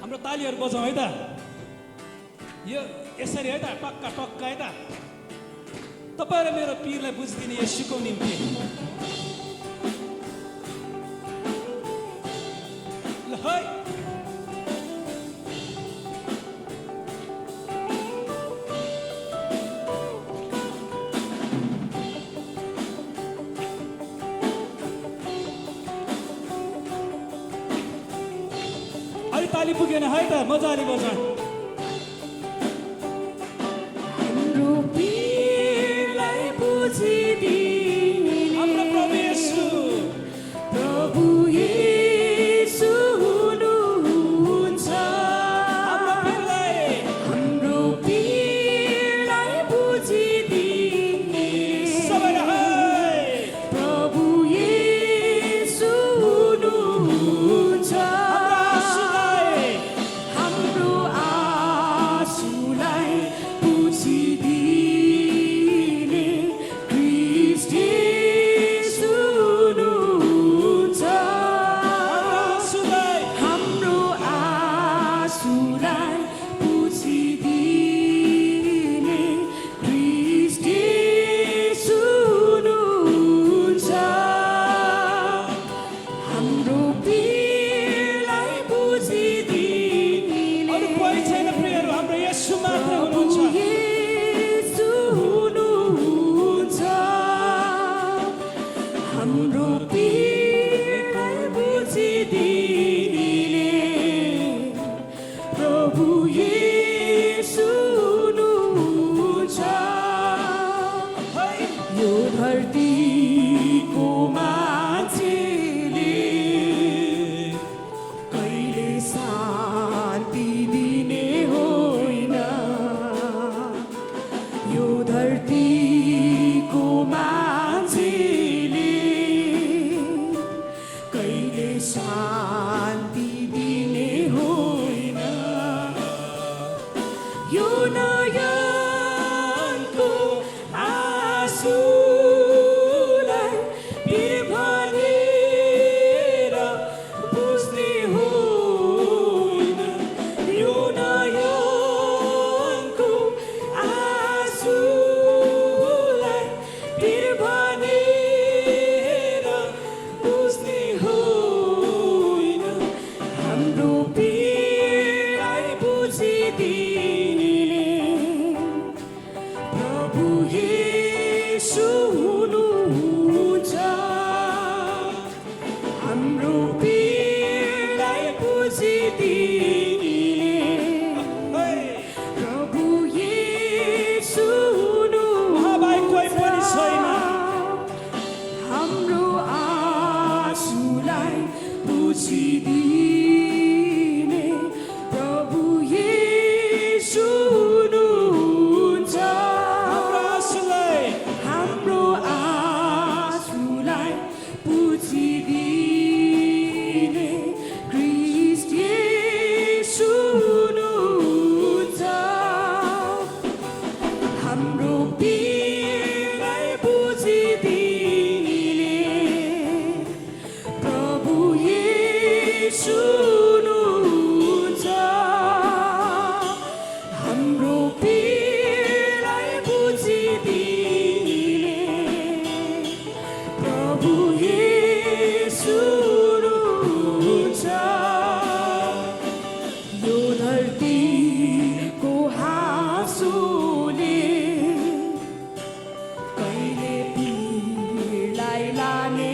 हाम्रो तालीहरू बजाउँ है त। यो यसरी है त, टक्का टक्का है त। तपाईँ र मेरो पीरलाई बुझिदिने यसुको निम्ति ल है। अलि ताली पुगेन है त, मजाले बजाउँ। हाम्रो प्रभु येशू, प्रभु येशू हुनुहुन्छ। हाम्रो पीरलाई बुझिदिने प्रभु येशू हुनुहुन्छ। हाम्रो आँसुलाई बुझिदिने ख्रीष्ट येशू हुनुहुन्छ। हाम्रो आँसुलाई बुझिदिने ख्रीष्ट येशू हुनुहुन्छ। हाम्रो पीरलाई बुझिदिने अरू कोही छैन प्रियहरू, हाम्रो येशू मात्र हुनुहुन्छ। येशू हुनुहुन्छ। हाम्रो पीरलाई बुझिदिने प्रभु येशू हुनुहुन्छ। यो धरतीको मान्छेले कहिले शान्ति दिने होइन। यो धरतीको मान्छेले कहिले शान्ति दिने होइन। यो नयनको आँसुलाई पीर भनेर बुझ्ने होइन। यो नयनको आँसुलाई पीर भनेर बुझ्ने होइन। हाम्रो पीरलाई बुझिदिने प्रभु येशू हुनुहुन्छ। हाम्रो पीरलाई बुझिदिने प्रभु येशू उहाँबाहेक कोही पनि छैन। हाम्रो आँसुलाई बुझिदिने प्रभु येशू हुनुहुन्छ। हाम्रो आँसुलाई बुझिदिने ख्रीष्ट येशू हुनुहुन्छ। हाम्रो पीरलाई बुझिदिने प्रभु येशू हुनुहुन्छ। हाम्रो पीरलाई बुझिदिने प्रभु येशू हुनुहुन्छ। यो धरतीको हाँसोले कहिले पीरलाई लाने